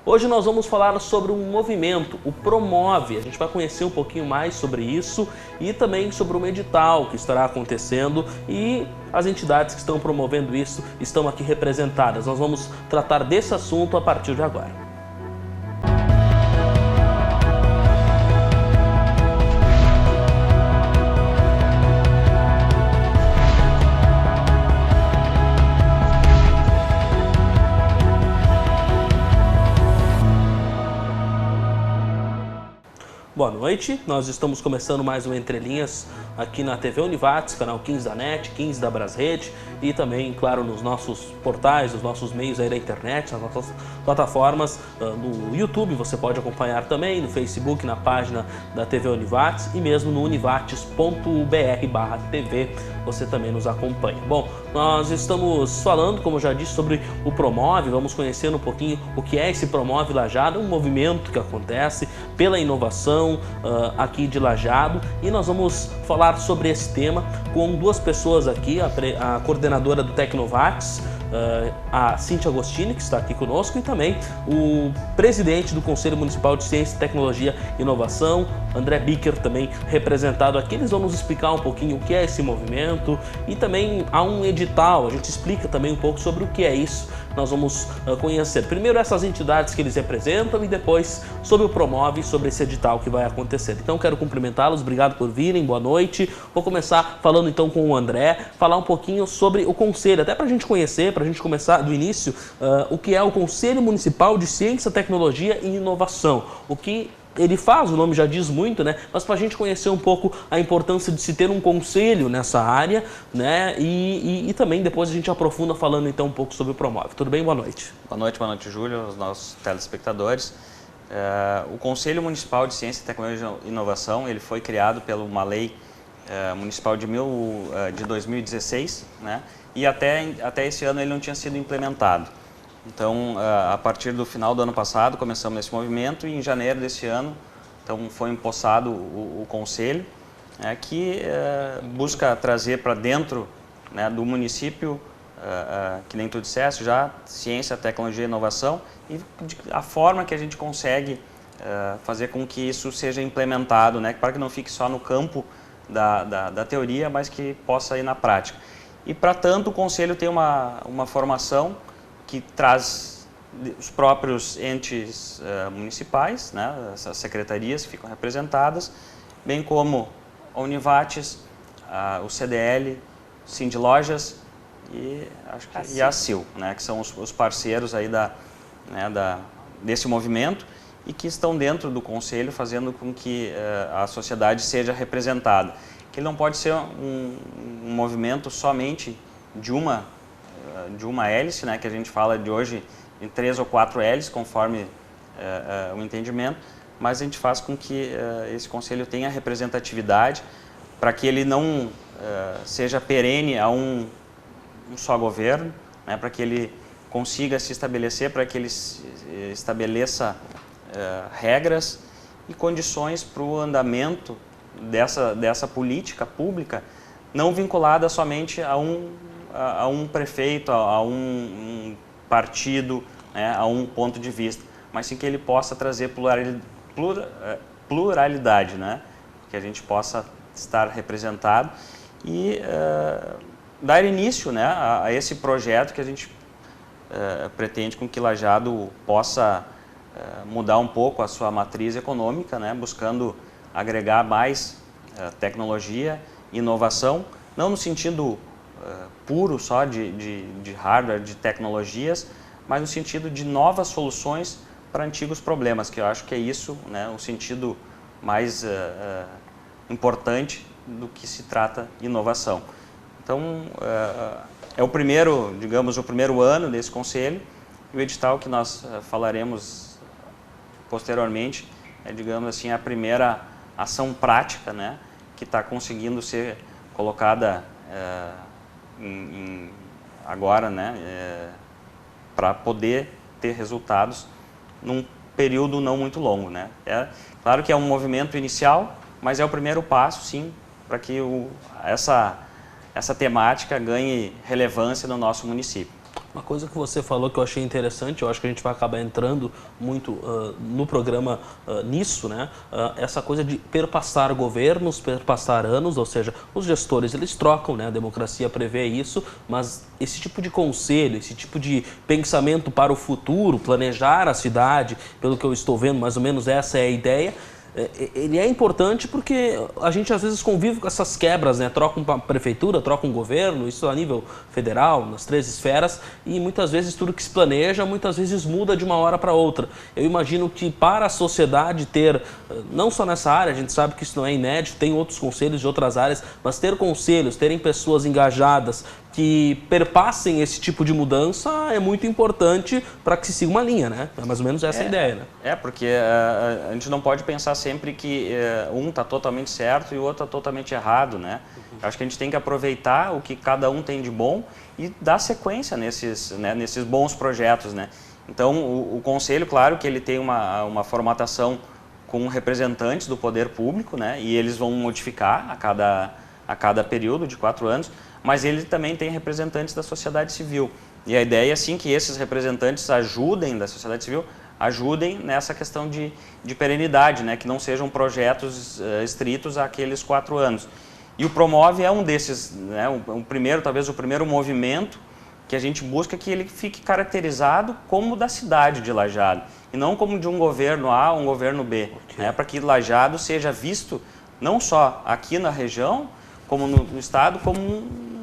Hoje nós vamos falar sobre um movimento, o Promove. A gente vai conhecer um pouquinho mais sobre isso e também sobre um edital que estará acontecendo e as entidades que estão promovendo isso estão aqui representadas. Nós vamos tratar desse assunto a partir de agora. Boa noite, nós estamos começando mais um Entre Linhas aqui na TV Univates, canal 15 da NET, 15 da Brasrede e também, claro, nos nossos portais, nos nossos meios aí da internet, nas nossas plataformas, no YouTube você pode acompanhar também, no Facebook, na página da TV Univates e mesmo no univates.br/TV você também nos acompanha. Bom, nós estamos falando, como eu já disse, sobre o Promove, vamos conhecendo um pouquinho o que é esse Promove Lajeado, um movimento que acontece pela inovação aqui de Lajeado e nós vamos falar sobre esse tema com duas pessoas aqui, a coordenadora do Tecnovates, a Cíntia Agostini, que está aqui conosco, e também o presidente do Conselho Municipal de Ciência, Tecnologia e Inovação, André Bicker, também representado aqui. Eles vão nos explicar um pouquinho o que é esse movimento e também há um edital, a gente explica também um pouco sobre o que é isso. Nós vamos conhecer primeiro essas entidades que eles representam e depois sobre o Promove, sobre esse edital que vai acontecer. Então quero cumprimentá-los, obrigado por virem, boa noite. Vou começar falando então com o André, falar um pouquinho sobre o Conselho, até para a gente conhecer, para a gente começar do início, o que é o Conselho Municipal de Ciência, Tecnologia e Inovação. O que ele faz, o nome já diz muito, né? Mas para a gente conhecer um pouco a importância de se ter um conselho nessa área, né? E também depois a gente aprofunda falando então um pouco sobre o Promove. Tudo bem? Boa noite, Júlio, os nossos telespectadores. O Conselho Municipal de Ciência, Tecnologia e Inovação, ele foi criado pela uma lei municipal de 2016, né? E até esse ano ele não tinha sido implementado. Então, a partir do final do ano passado, começamos esse movimento e em janeiro desse ano, então, foi empossado o Conselho, que busca trazer para dentro, né, do município, que nem tu disseste já, ciência, tecnologia e inovação e a forma que a gente consegue fazer com que isso seja implementado, né, para que não fique só no campo da teoria, mas que possa ir na prática. E, para tanto, o Conselho tem uma formação que traz os próprios entes municipais, né, essas secretarias que ficam representadas, bem como a Univates, o CDL, Sindlojas e a CIL, né, que são os parceiros aí desse movimento e que estão dentro do Conselho fazendo com que a sociedade seja representada. Que ele não pode ser um movimento somente de uma hélice, né, que a gente fala de hoje em 3 ou 4 hélices, conforme o entendimento, mas a gente faz com que esse conselho tenha representatividade para que ele não seja perene a um só governo, né, para que ele consiga se estabelecer, para que ele estabeleça regras e condições para o andamento dessa política pública, não vinculada somente a um prefeito, a um partido, né, a um ponto de vista, mas sim que ele possa trazer pluralidade, né, que a gente possa estar representado e dar início, né, a esse projeto que a gente pretende com que Lajeado possa mudar um pouco a sua matriz econômica, né, buscando agregar mais tecnologia e inovação, não no sentido puro só de hardware, de tecnologias, mas no sentido de novas soluções para antigos problemas, que eu acho que é isso, né, o sentido mais importante do que se trata inovação. Então, é o primeiro, digamos, o primeiro ano desse conselho e o edital que nós falaremos posteriormente é, digamos assim, a primeira ação prática, né, que está conseguindo ser colocada agora, né, para poder ter resultados num período não muito longo, né. Claro que é um movimento inicial, mas é o primeiro passo, sim, para que essa temática ganhe relevância no nosso município. Uma coisa que você falou que eu achei interessante, eu acho que a gente vai acabar entrando muito no programa nisso, né? Essa coisa de perpassar governos, perpassar anos, ou seja, os gestores eles trocam, né? A democracia prevê isso, mas esse tipo de conselho, esse tipo de pensamento para o futuro, planejar a cidade, pelo que eu estou vendo, mais ou menos essa é a ideia. Ele é importante porque a gente às vezes convive com essas quebras, né? Troca uma prefeitura, troca um governo, isso a nível federal, nas 3 esferas, e muitas vezes tudo que se planeja, muitas vezes muda de uma hora para outra. Eu imagino que para a sociedade ter, não só nessa área, a gente sabe que isso não é inédito, tem outros conselhos de outras áreas, mas ter conselhos, terem pessoas engajadas que perpassem esse tipo de mudança é muito importante para que se siga uma linha, né? É mais ou menos essa a ideia, né? Porque a gente não pode pensar sempre que um está totalmente certo e o outro está totalmente errado, né? Acho que a gente tem que aproveitar o que cada um tem de bom e dar sequência nesses bons projetos, né? Então, o Conselho, claro que ele tem uma formatação com representantes do poder público, né? E eles vão modificar a cada período de 4 anos, mas ele também tem representantes da sociedade civil. E a ideia é, sim, que esses representantes da sociedade civil, ajudem nessa questão de perenidade, né? Que não sejam projetos estritos àqueles 4 anos. E o Promove é um desses, né? Talvez o primeiro movimento que a gente busca que ele fique caracterizado como da cidade de Lajeado, e não como de um governo A ou um governo B, okay, né? Para que Lajeado seja visto não só aqui na região, como no estado, como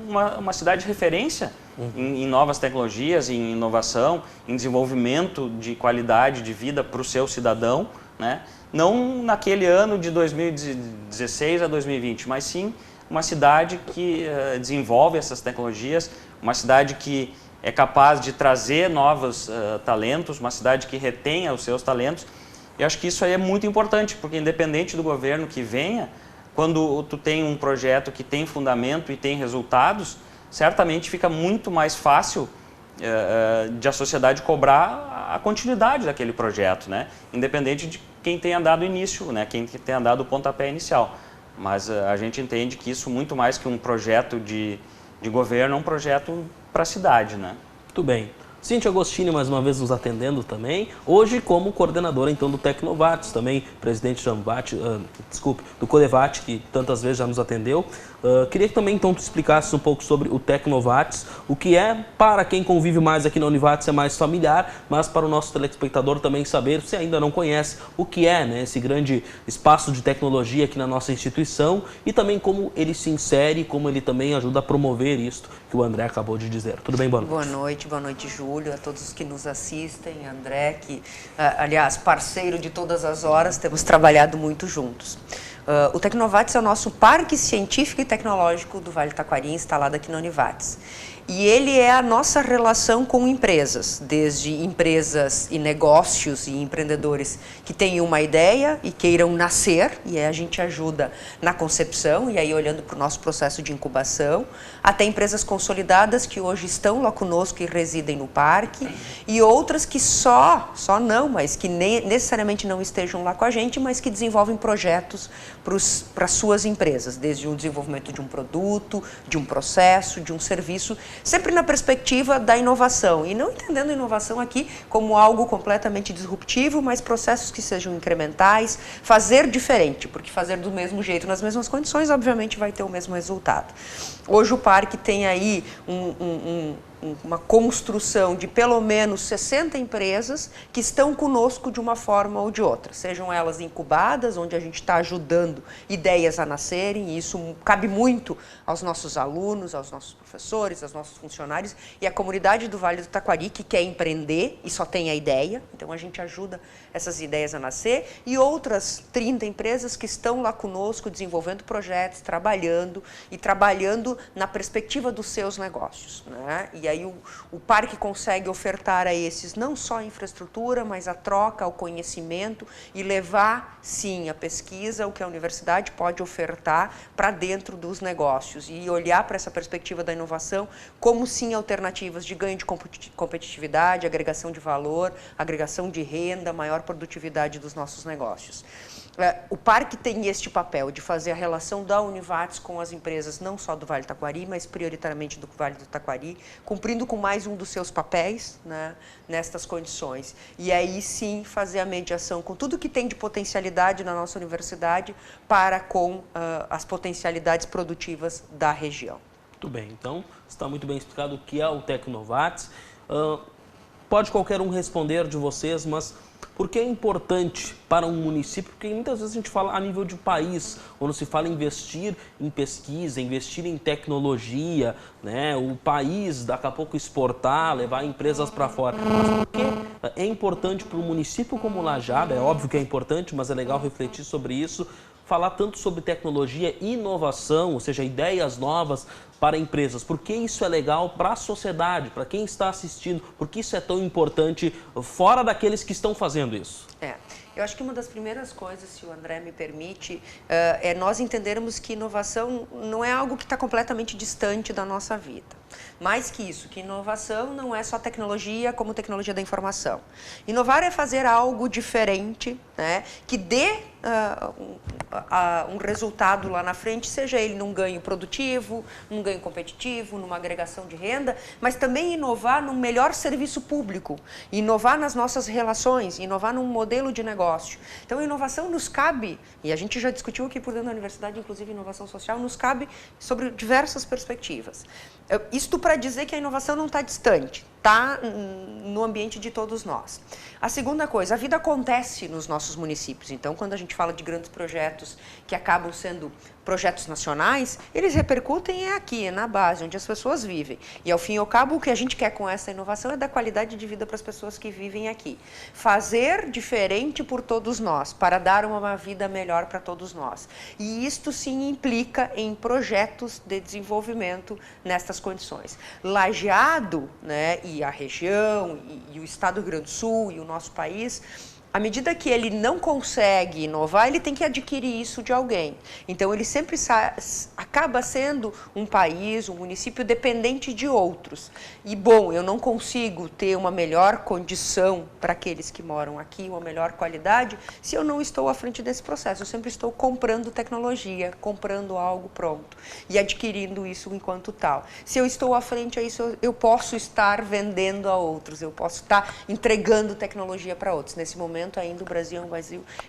uma cidade de referência em novas tecnologias, em inovação, em desenvolvimento de qualidade de vida para o seu cidadão, né? Não naquele ano de 2016 a 2020, mas sim uma cidade que desenvolve essas tecnologias, uma cidade que é capaz de trazer novos talentos, uma cidade que retenha os seus talentos. E acho que isso aí é muito importante, porque independente do governo que venha, quando tu tem um projeto que tem fundamento e tem resultados, certamente fica muito mais fácil de a sociedade cobrar a continuidade daquele projeto, né? Independente de quem tenha dado início, né? Quem tenha dado o pontapé inicial. Mas a gente entende que isso, muito mais que um projeto de governo, é um projeto para a cidade, né? Muito bem. Cíntia Agostini, mais uma vez nos atendendo também, hoje como coordenadora então do Tecnovates, também presidente do Codevat, que tantas vezes já nos atendeu. Queria que também então tu explicasse um pouco sobre o Tecnovates, o que é, para quem convive mais aqui na Univates é mais familiar, mas para o nosso telespectador também saber, se ainda não conhece, o que é, né, esse grande espaço de tecnologia aqui na nossa instituição e também como ele se insere, como ele também ajuda a promover isto que o André acabou de dizer. Tudo bem, boa noite? Boa noite, Júlio, a todos os que nos assistem, André, que, aliás, parceiro de todas as horas, temos trabalhado muito juntos. O Tecnovates é o nosso parque científico e tecnológico do Vale do Taquari, instalado aqui na Univates. E ele é a nossa relação com empresas, desde empresas e negócios e empreendedores que tenham uma ideia e queiram nascer, e aí a gente ajuda na concepção, e aí olhando para o nosso processo de incubação, até empresas consolidadas que hoje estão lá conosco e residem no parque, e outras que mas que necessariamente não estejam lá com a gente, mas que desenvolvem projetos para suas empresas, desde o desenvolvimento de um produto, de um processo, de um serviço, sempre na perspectiva da inovação, e não entendendo a inovação aqui como algo completamente disruptivo, mas processos que sejam incrementais, fazer diferente, porque fazer do mesmo jeito, nas mesmas condições, obviamente vai ter o mesmo resultado. Hoje o parque tem aí uma construção de pelo menos 60 empresas que estão conosco de uma forma ou de outra, sejam elas incubadas, onde a gente está ajudando ideias a nascerem, e isso cabe muito aos nossos alunos, aos nossos professores, aos nossos funcionários e à comunidade do Vale do Taquari que quer empreender e só tem a ideia, então a gente ajuda essas ideias a nascer, e outras 30 empresas que estão lá conosco desenvolvendo projetos, trabalhando na perspectiva dos seus negócios, né? E aí o parque consegue ofertar a esses não só a infraestrutura, mas a troca, o conhecimento e levar, sim, a pesquisa, o que a universidade pode ofertar para dentro dos negócios e olhar para essa perspectiva da inovação como, sim, alternativas de ganho de competitividade, agregação de valor, agregação de renda, maior produtividade dos nossos negócios. O parque tem este papel de fazer a relação da Univates com as empresas, não só do Vale do Taquari, mas prioritariamente do Vale do Taquari, com cumprindo com mais um dos seus papéis, né, nestas condições. E aí sim fazer a mediação com tudo que tem de potencialidade na nossa universidade para com as potencialidades produtivas da região. Muito bem, então está muito bem explicado o que é o Tecnovates. Pode qualquer um responder de vocês, mas por que é importante para um município? Porque muitas vezes a gente fala a nível de país, quando se fala em investir em pesquisa, investir em tecnologia, né? O país daqui a pouco exportar, levar empresas para fora. Mas por que é importante para um município como Lajeado? É óbvio que é importante, mas é legal refletir sobre isso. Falar tanto sobre tecnologia e inovação, ou seja, ideias novas para empresas. Por que isso é legal para a sociedade, para quem está assistindo? Por que isso é tão importante fora daqueles que estão fazendo isso? Eu acho que uma das primeiras coisas, se o André me permite, é nós entendermos que inovação não é algo que está completamente distante da nossa vida. Mais que isso, que inovação não é só tecnologia como tecnologia da informação. Inovar é fazer algo diferente, né, que dê um resultado lá na frente, seja ele num ganho produtivo, num ganho competitivo, numa agregação de renda, mas também inovar num melhor serviço público, inovar nas nossas relações, inovar num modelo de negócio. Então, a inovação nos cabe, e a gente já discutiu aqui por dentro da universidade, inclusive inovação social, nos cabe sobre diversas perspectivas. Isto para dizer que a inovação não está distante, está no ambiente de todos nós. A segunda coisa, a vida acontece nos nossos municípios. Então, quando a gente fala de grandes projetos que acabam sendo projetos nacionais, eles repercutem aqui, na base, onde as pessoas vivem. E, ao fim e ao cabo, o que a gente quer com essa inovação é dar qualidade de vida para as pessoas que vivem aqui. Fazer diferente por todos nós, para dar uma vida melhor para todos nós. E isto, sim, implica em projetos de desenvolvimento nestas condições. Lajeado, né, e a região, e o estado do Rio Grande do Sul, e o nosso país, à medida que ele não consegue inovar, ele tem que adquirir isso de alguém. Então, ele sempre acaba sendo um país, um município dependente de outros. E, bom, eu não consigo ter uma melhor condição para aqueles que moram aqui, uma melhor qualidade, se eu não estou à frente desse processo. Eu sempre estou comprando tecnologia, comprando algo pronto e adquirindo isso enquanto tal. Se eu estou à frente a isso, eu posso estar vendendo a outros, eu posso estar entregando tecnologia para outros. Nesse momento, ainda o Brasil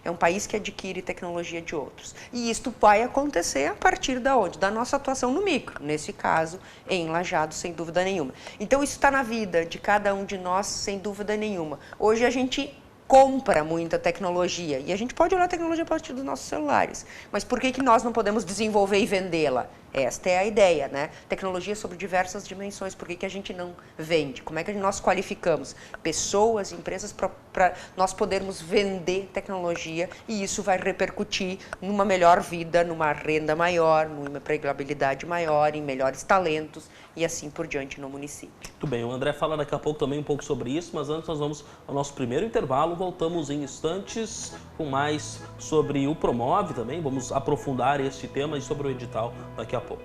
é um país que adquire tecnologia de outros. E isto vai acontecer a partir da onde? Da nossa atuação no micro, nesse caso, em Lajeado, sem dúvida nenhuma. Então, isso está na vida de cada um de nós, sem dúvida nenhuma. Hoje a gente compra muita tecnologia e a gente pode olhar a tecnologia a partir dos nossos celulares. Mas por que nós não podemos desenvolver e vendê-la? Esta é a ideia, né? Tecnologia sobre diversas dimensões. Por que a gente não vende? Como é que nós qualificamos pessoas, empresas para nós podermos vender tecnologia e isso vai repercutir numa melhor vida, numa renda maior, numa empregabilidade maior, em melhores talentos e assim por diante no município. Muito bem, o André fala daqui a pouco também um pouco sobre isso, mas antes nós vamos ao nosso primeiro intervalo, voltamos em instantes com mais sobre o Promove também, vamos aprofundar este tema e sobre o edital daqui a pouco.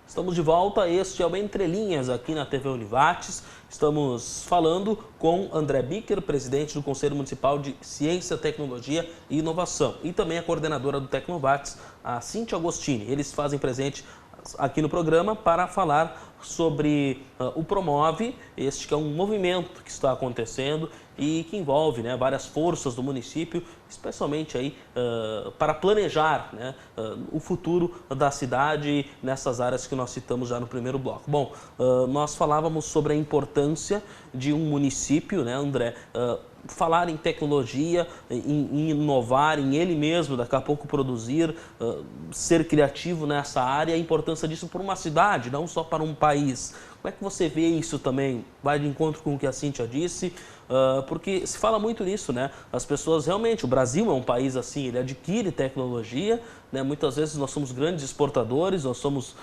Estamos de volta, este é o Entre Linhas aqui na TV Univates. Estamos falando com André Bicker, presidente do Conselho Municipal de Ciência, Tecnologia e Inovação, e também a coordenadora do Tecnovates, a Cíntia Agostini. Eles fazem presente aqui no programa para falar sobre o Promove, este que é um movimento que está acontecendo e que envolve, né, várias forças do município, especialmente aí, para planejar, né, o futuro da cidade nessas áreas que nós citamos já no primeiro bloco. Bom, nós falávamos sobre a importância de um município, né, André, falar em tecnologia, em inovar, em ele mesmo, daqui a pouco produzir, ser criativo nessa área, a importância disso para uma cidade, não só para um país. Como é que você vê isso também? Vai de encontro com o que a Cíntia disse, porque se fala muito nisso, né? As pessoas realmente, o Brasil é um país assim, ele adquire tecnologia, né? Muitas vezes nós somos grandes exportadores, nós somos,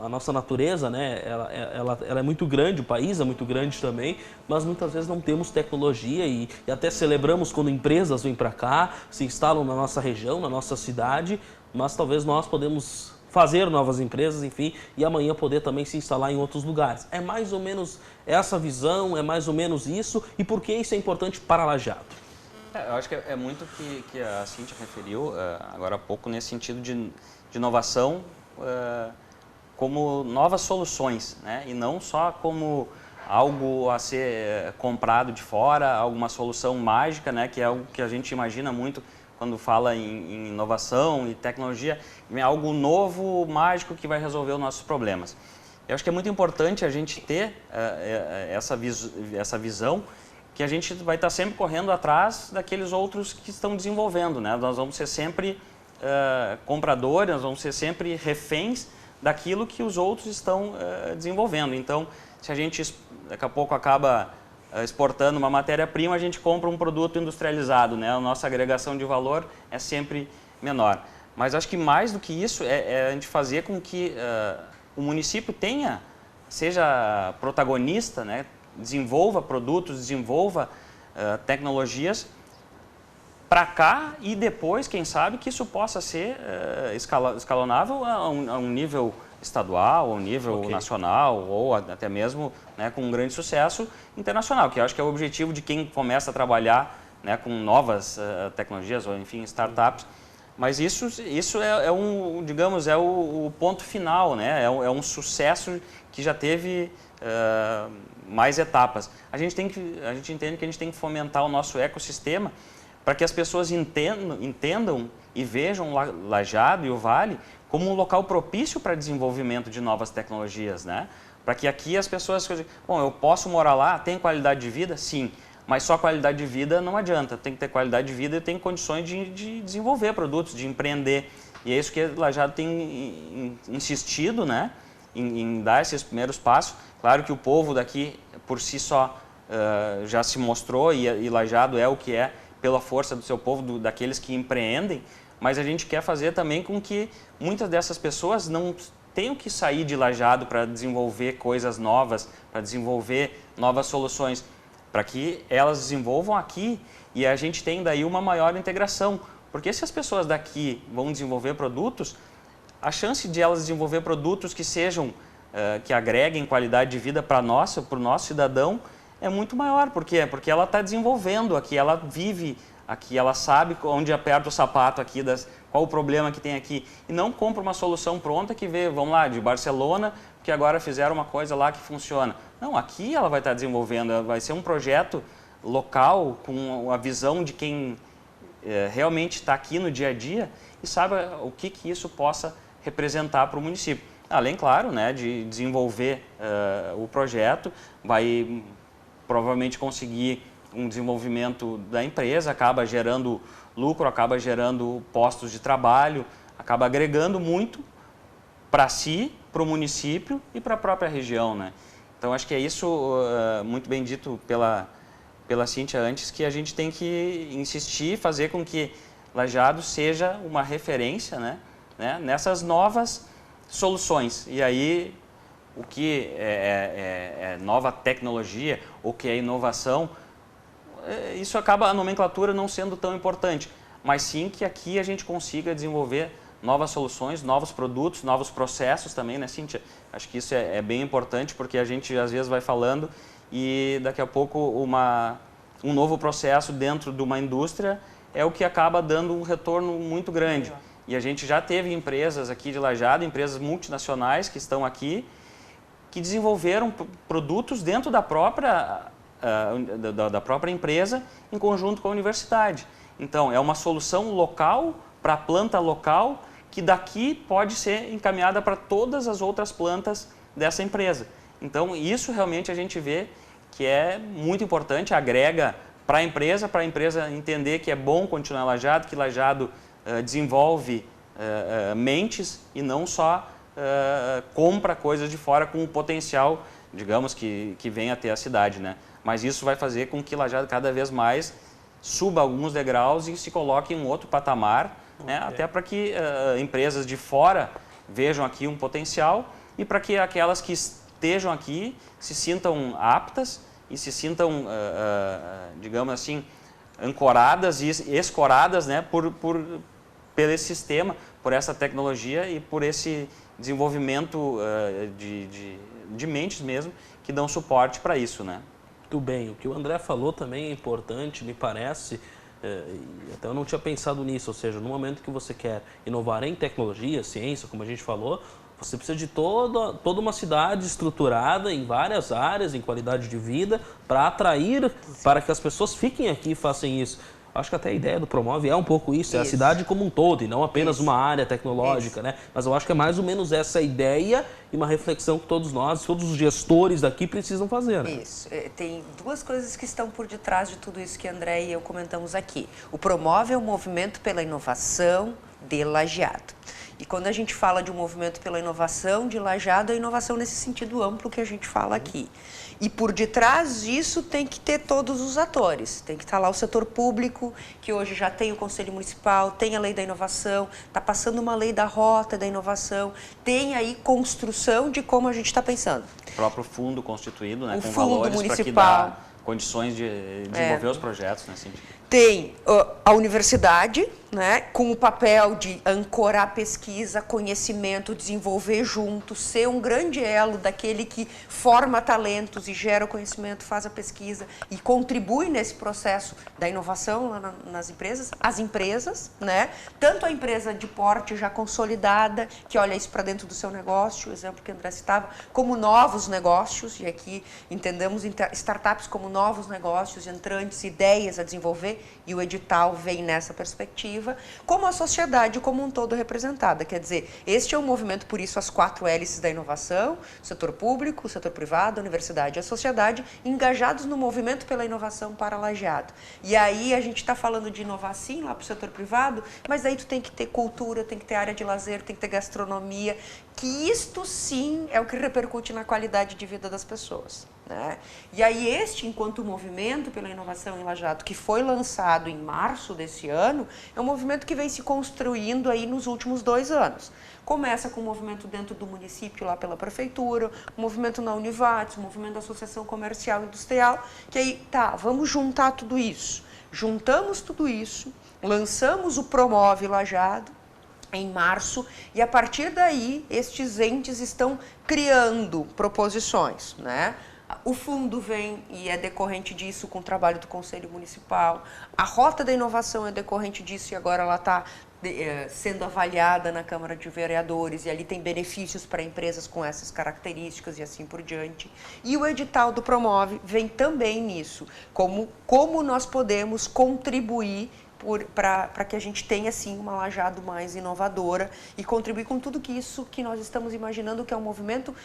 a nossa natureza, né? Ela é muito grande, o país é muito grande também, mas muitas vezes não temos tecnologia e até celebramos quando empresas vêm para cá, se instalam na nossa região, na nossa cidade, mas talvez nós podemos fazer novas empresas, enfim, e amanhã poder também se instalar em outros lugares. É mais ou menos essa visão, é mais ou menos isso, e por que isso é importante para Lajeado? Eu acho que é muito que a Cíntia referiu agora há pouco nesse sentido de inovação como novas soluções, né? E não só como algo a ser comprado de fora, alguma solução mágica, né? Que é algo que a gente imagina muito quando fala em inovação e tecnologia, é algo novo, mágico, que vai resolver os nossos problemas. Eu acho que é muito importante a gente ter essa visão, que a gente vai estar sempre correndo atrás daqueles outros que estão desenvolvendo, né? Nós vamos ser sempre compradores, nós vamos ser sempre reféns daquilo que os outros estão desenvolvendo. Então, se a gente daqui a pouco acaba exportando uma matéria-prima, a gente compra um produto industrializado, né? A nossa agregação de valor é sempre menor. Mas acho que mais do que isso é a gente fazer com que o município seja protagonista, né? Desenvolva produtos, desenvolva tecnologias para cá e depois, quem sabe, que isso possa ser escalonável a um nível estadual, a um nível nacional ou até mesmo, né, com um grande sucesso internacional, que eu acho que é o objetivo de quem começa a trabalhar, né, com novas tecnologias ou, enfim, startups. Mas isso digamos, é o ponto final, né? É um sucesso que já teve mais etapas. A gente entende que a gente tem que fomentar o nosso ecossistema para que as pessoas entendam e vejam Lajeado e o Vale como um local propício para desenvolvimento de novas tecnologias, né? Para que aqui as pessoas dizem, bom, eu posso morar lá, tem qualidade de vida? Sim, mas só qualidade de vida não adianta, tem que ter qualidade de vida e tem condições de desenvolver produtos, de empreender. E é isso que Lajeado tem insistido, né? Em dar esses primeiros passos. Claro que o povo daqui, por si só, já se mostrou e Lajeado é o que é pela força do seu povo, daqueles que empreendem, mas a gente quer fazer também com que muitas dessas pessoas não tenham que sair de Lajeado para desenvolver coisas novas, para desenvolver novas soluções, para que elas desenvolvam aqui e a gente tem daí uma maior integração. Porque se as pessoas daqui vão desenvolver produtos, a chance de elas desenvolver produtos que sejam, que agreguem qualidade de vida para o nosso cidadão é muito maior. Por quê? Porque ela está desenvolvendo aqui, ela vive aqui, ela sabe onde aperta o sapato aqui, qual o problema que tem aqui. E não compra uma solução pronta que vê, vamos lá, de Barcelona, que agora fizeram uma coisa lá que funciona. Não, aqui ela vai estar desenvolvendo, vai ser um projeto local, com a visão de quem realmente está aqui no dia a dia e sabe o que isso possa representar para o município. Além, claro, né, de desenvolver o projeto, vai provavelmente conseguir um desenvolvimento da empresa, acaba gerando lucro, acaba gerando postos de trabalho, acaba agregando muito para si, para o município e para a própria região, né? Então, acho que é isso, muito bem dito pela Cíntia antes, que a gente tem que insistir, fazer com que Lajeado seja uma referência, né, nessas novas soluções. E aí, o que é nova tecnologia, o que é inovação, isso acaba a nomenclatura não sendo tão importante, mas sim que aqui a gente consiga desenvolver novas soluções, novos produtos, novos processos também, né, Cíntia? Acho que isso é bem importante, porque a gente às vezes vai falando e daqui a pouco um novo processo dentro de uma indústria é o que acaba dando um retorno muito grande. E a gente já teve empresas aqui de Lajeado, empresas multinacionais que estão aqui, que desenvolveram produtos dentro da própria empresa em conjunto com a universidade. Então, é uma solução local para a planta local que daqui pode ser encaminhada para todas as outras plantas dessa empresa. Então, isso realmente a gente vê que é muito importante, agrega para a empresa entender que é bom continuar em Lajeado, que Lajeado desenvolve mentes e não só compra coisas de fora com o potencial, digamos, que vem até a cidade, né? Mas isso vai fazer com que Lajeado cada vez mais suba alguns degraus e se coloque em um outro patamar, né? Até para que empresas de fora vejam aqui um potencial e para que aquelas que estejam aqui se sintam aptas e se sintam, digamos assim, ancoradas e escoradas, né, pelo esse sistema, por essa tecnologia e por esse desenvolvimento de mentes mesmo, que dão suporte para isso, né? Muito bem, o que o André falou também é importante, me parece, e até eu não tinha pensado nisso, ou seja, no momento que você quer inovar em tecnologia, ciência, como a gente falou, você precisa de toda uma cidade estruturada em várias áreas, em qualidade de vida, para atrair, para que as pessoas fiquem aqui e façam isso. Acho que até a ideia do Promove é um pouco isso, é a cidade como um todo e não apenas uma área tecnológica, né? Mas eu acho que é mais ou menos essa ideia e uma reflexão que todos nós, todos os gestores daqui precisam fazer, né? Isso. Tem duas coisas que estão por detrás de tudo isso que André e eu comentamos aqui. O Promove é um movimento pela inovação de Lajeado. E quando a gente fala de um movimento pela inovação de Lajeado, é inovação nesse sentido amplo que a gente fala aqui. E por detrás disso tem que ter todos os atores. Tem que estar lá o setor público, que hoje já tem o Conselho Municipal, tem a Lei da Inovação, está passando uma lei da Rota da Inovação, tem aí construção de como a gente está pensando. O próprio fundo constituído, né, o com fundo valores para que dá condições de desenvolver os projetos nesse sentido. Tem a universidade, né, com o papel de ancorar pesquisa, conhecimento, desenvolver junto, ser um grande elo daquele que forma talentos e gera o conhecimento, faz a pesquisa e contribui nesse processo da inovação lá nas empresas. As empresas, né, tanto a empresa de porte já consolidada, que olha isso para dentro do seu negócio, o exemplo que o André citava, como novos negócios, e aqui entendemos startups como novos negócios, entrantes, ideias a desenvolver, e o edital vem nessa perspectiva, como a sociedade como um todo representada. Quer dizer, este é um movimento, por isso, as 4 hélices da inovação, o setor público, o setor privado, a universidade e a sociedade, engajados no movimento pela inovação para Lajeado. E aí a gente está falando de inovar sim lá para o setor privado, mas aí tu tem que ter cultura, tem que ter área de lazer, tem que ter gastronomia, que isto sim é o que repercute na qualidade de vida das pessoas, né? E aí enquanto movimento pela inovação em Lajeado, que foi lançado em março desse ano, é um movimento que vem se construindo aí nos últimos 2 anos. Começa com um movimento dentro do município, lá pela prefeitura, um movimento na Univates, um movimento da Associação Comercial e Industrial, que aí, vamos juntar tudo isso. Juntamos tudo isso, lançamos o Promove Lajeado em março, e a partir daí estes entes estão criando proposições, né? O fundo vem e é decorrente disso com o trabalho do Conselho Municipal. A Rota da Inovação é decorrente disso e agora ela está sendo avaliada na Câmara de Vereadores e ali tem benefícios para empresas com essas características e assim por diante. E o edital do Promove vem também nisso, como nós podemos contribuir para que a gente tenha, sim, uma Lajeado mais inovadora e contribuir com tudo isso que nós estamos imaginando, que é um movimento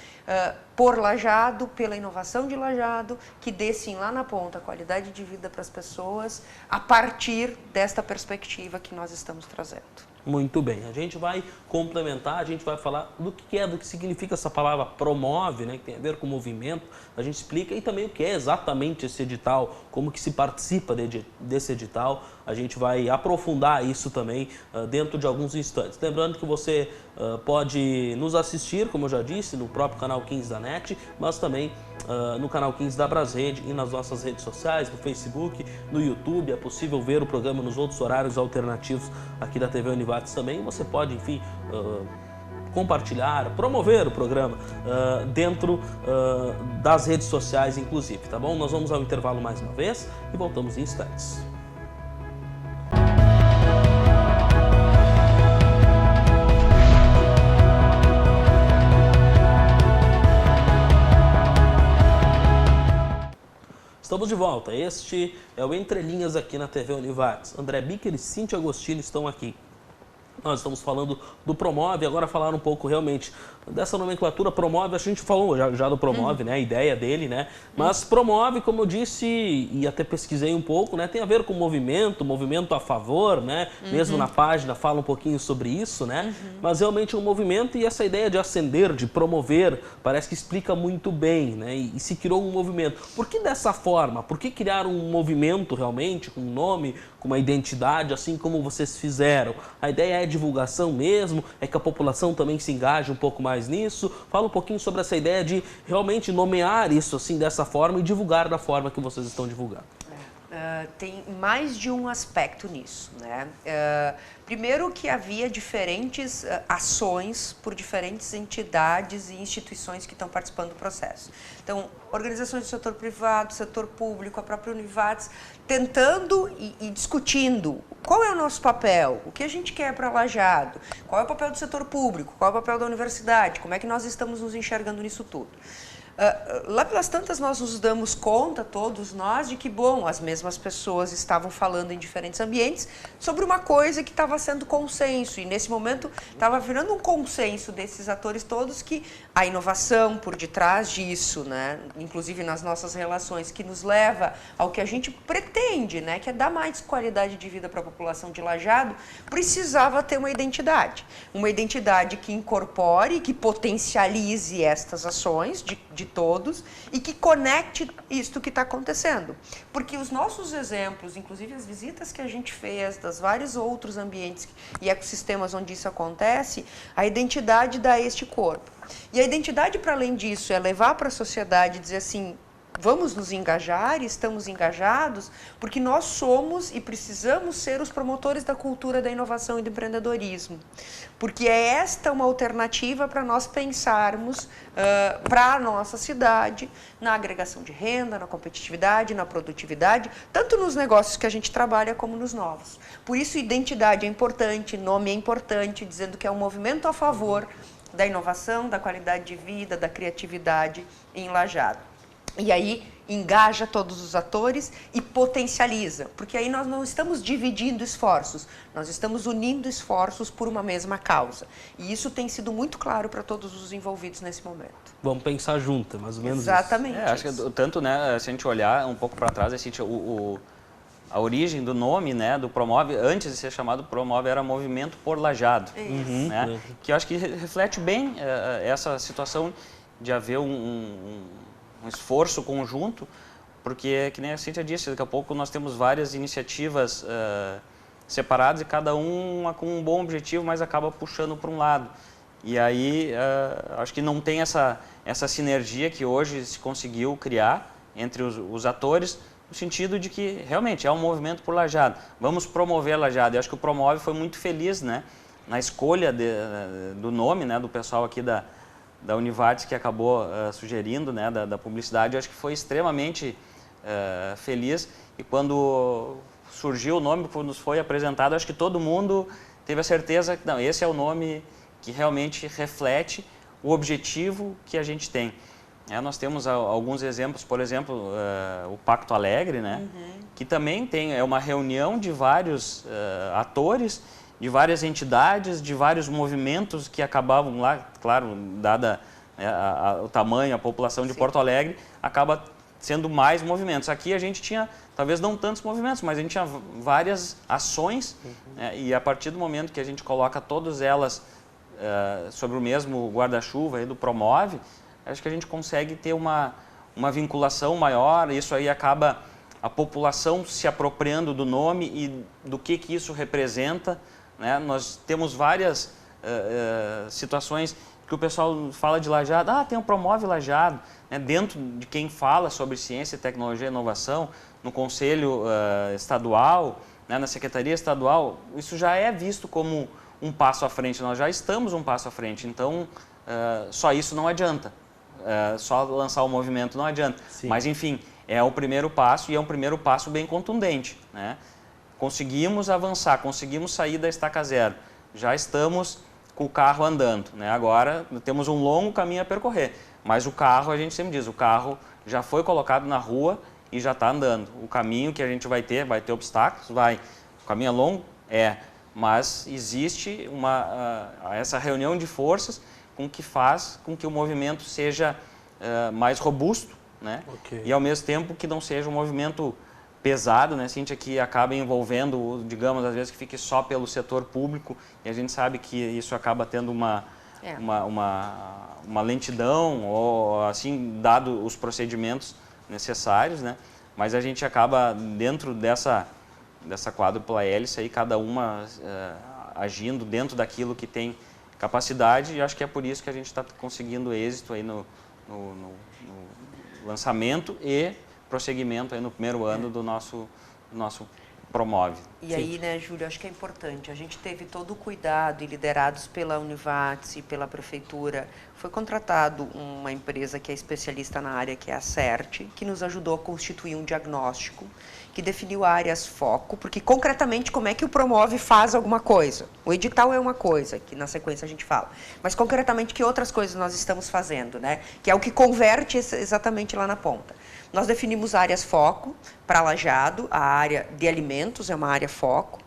por Lajeado, pela inovação de Lajeado, que dê, sim, lá na ponta, qualidade de vida para as pessoas, a partir desta perspectiva que nós estamos trazendo. Muito bem, a gente vai complementar, a gente vai falar do que significa essa palavra promove, né, que tem a ver com movimento, a gente explica e também o que é exatamente esse edital, como que se participa desse edital, a gente vai aprofundar isso também dentro de alguns instantes. Lembrando que você pode nos assistir, como eu já disse, no próprio canal 15 da NET, mas também no canal 15 da Brasrede e nas nossas redes sociais, no Facebook, no YouTube. É possível ver o programa nos outros horários alternativos aqui da TV Univates também. Você pode, enfim, compartilhar, promover o programa dentro das redes sociais, inclusive, tá bom? Nós vamos ao intervalo mais uma vez e voltamos em instantes. Estamos de volta. Este é o Entre Linhas aqui na TV Univates. André Bicker e Cíntia Agostino estão aqui. Nós estamos falando do Promove, agora falar um pouco realmente dessa nomenclatura Promove. A gente falou já do Promove, né, a ideia dele, né? Mas Promove, como eu disse e até pesquisei um pouco, né, tem a ver com movimento a favor, né? Mesmo na página fala um pouquinho sobre isso, né? Mas realmente é um movimento, e essa ideia de ascender, de promover, parece que explica muito bem, né? E se criou um movimento. Por que dessa forma? Por que criar um movimento realmente com um nome, com uma identidade, assim como vocês fizeram? A ideia é divulgação mesmo? É que a população também se engaje um pouco mais nisso? Fala um pouquinho sobre essa ideia de realmente nomear isso assim dessa forma e divulgar da forma que vocês estão divulgando. Tem mais de um aspecto nisso, né? Primeiro que havia diferentes ações por diferentes entidades e instituições que estão participando do processo. Então, organizações do setor privado, setor público, a própria Univates, tentando e discutindo qual é o nosso papel, o que a gente quer para Lajeado, qual é o papel do setor público, qual é o papel da universidade, como é que nós estamos nos enxergando nisso tudo. Lá pelas tantas nós nos damos conta, todos nós, de que, bom, as mesmas pessoas estavam falando em diferentes ambientes sobre uma coisa que estava sendo consenso, e nesse momento estava virando um consenso desses atores todos que a inovação por detrás disso, né, inclusive nas nossas relações, que nos leva ao que a gente pretende, né, que é dar mais qualidade de vida para a população de Lajeado, precisava ter uma identidade que incorpore, que potencialize estas ações de todos e que conecte isto que está acontecendo. Porque os nossos exemplos, inclusive as visitas que a gente fez das vários outros ambientes e ecossistemas onde isso acontece, a identidade dá este corpo. E a identidade, para além disso, é levar para a sociedade e dizer assim, vamos nos engajar, estamos engajados, porque nós somos e precisamos ser os promotores da cultura da inovação e do empreendedorismo. Porque é esta uma alternativa para nós pensarmos para a nossa cidade, na agregação de renda, na competitividade, na produtividade, tanto nos negócios que a gente trabalha como nos novos. Por isso, identidade é importante, nome é importante, dizendo que é um movimento a favor da inovação, da qualidade de vida, da criatividade em Lajeado. E aí engaja todos os atores e potencializa, porque aí nós não estamos dividindo esforços, nós estamos unindo esforços por uma mesma causa. E isso tem sido muito claro para todos os envolvidos nesse momento. Vamos pensar junto, mais ou menos. Exatamente. Acho que tanto, né, se a gente olhar um pouco para trás, a origem do nome, né, do Promove, antes de ser chamado Promove, era Movimento por Lajeado, né, que eu acho que reflete bem essa situação de haver um esforço conjunto, porque, que nem a Cíntia disse, daqui a pouco nós temos várias iniciativas separadas e cada uma com um bom objetivo, mas acaba puxando para um lado. E aí, acho que não tem essa sinergia que hoje se conseguiu criar entre os atores, no sentido de que realmente é um movimento por Lajeado. Vamos promover Lajeado. E acho que o Promove foi muito feliz, né, na escolha do nome, né, do pessoal aqui da Univates, que acabou sugerindo, né, da publicidade. Eu acho que foi extremamente feliz, e quando surgiu o nome, quando nos foi apresentado, acho que todo mundo teve a certeza que não, esse é o nome que realmente reflete o objetivo que a gente tem. Nós temos alguns exemplos, por exemplo, o Pacto Alegre, né, que também é uma reunião de vários atores, de várias entidades, de vários movimentos que acabavam lá, claro, dada o tamanho, a população de Porto Alegre, acaba sendo mais movimentos. Aqui a gente tinha, talvez não tantos movimentos, mas a gente tinha várias ações, né, e a partir do momento que a gente coloca todas elas sobre o mesmo guarda-chuva do Promove, acho que a gente consegue ter uma vinculação maior. Isso aí acaba a população se apropriando do nome e do que isso representa, né? Nós temos várias situações que o pessoal fala de Lajeado, tem um Promove Lajeado, né? Dentro de quem fala sobre ciência, tecnologia e inovação, no Conselho Estadual, né? Na Secretaria Estadual, isso já é visto como um passo à frente, nós já estamos um passo à frente, então só isso não adianta, só lançar o movimento não adianta. Sim. Mas enfim, é o primeiro passo, e é um primeiro passo bem contundente, né? Conseguimos avançar, conseguimos sair da estaca zero, já estamos com o carro andando, né? Agora temos um longo caminho a percorrer, mas o carro, a gente sempre diz, o carro já foi colocado na rua e já está andando. O caminho que a gente vai ter obstáculos, o caminho é longo, mas existe essa reunião de forças que faz com que o movimento seja mais robusto, né? E ao mesmo tempo que não seja um movimento pesado, né, Cíntia, que acaba envolvendo, digamos, às vezes que fique só pelo setor público, e a gente sabe que isso acaba tendo uma lentidão, ou assim, dado os procedimentos necessários, né? Mas a gente acaba, dentro dessa quádrupla hélice, aí, cada uma agindo dentro daquilo que tem capacidade, e acho que é por isso que a gente está conseguindo êxito aí no lançamento e prosseguimento aí no primeiro ano do nosso Promove. E aí, né, Júlio, acho que é importante. A gente teve todo o cuidado e liderados pela Univates e pela Prefeitura. Foi contratado uma empresa que é especialista na área, que é a CERT, que nos ajudou a constituir um diagnóstico, que definiu áreas foco, porque concretamente como é que o Promove faz alguma coisa. O edital é uma coisa, que na sequência a gente fala, mas concretamente que outras coisas nós estamos fazendo, né? Que é o que converte exatamente lá na ponta. Nós definimos áreas foco para Lajeado, a área de alimentos é uma área foco,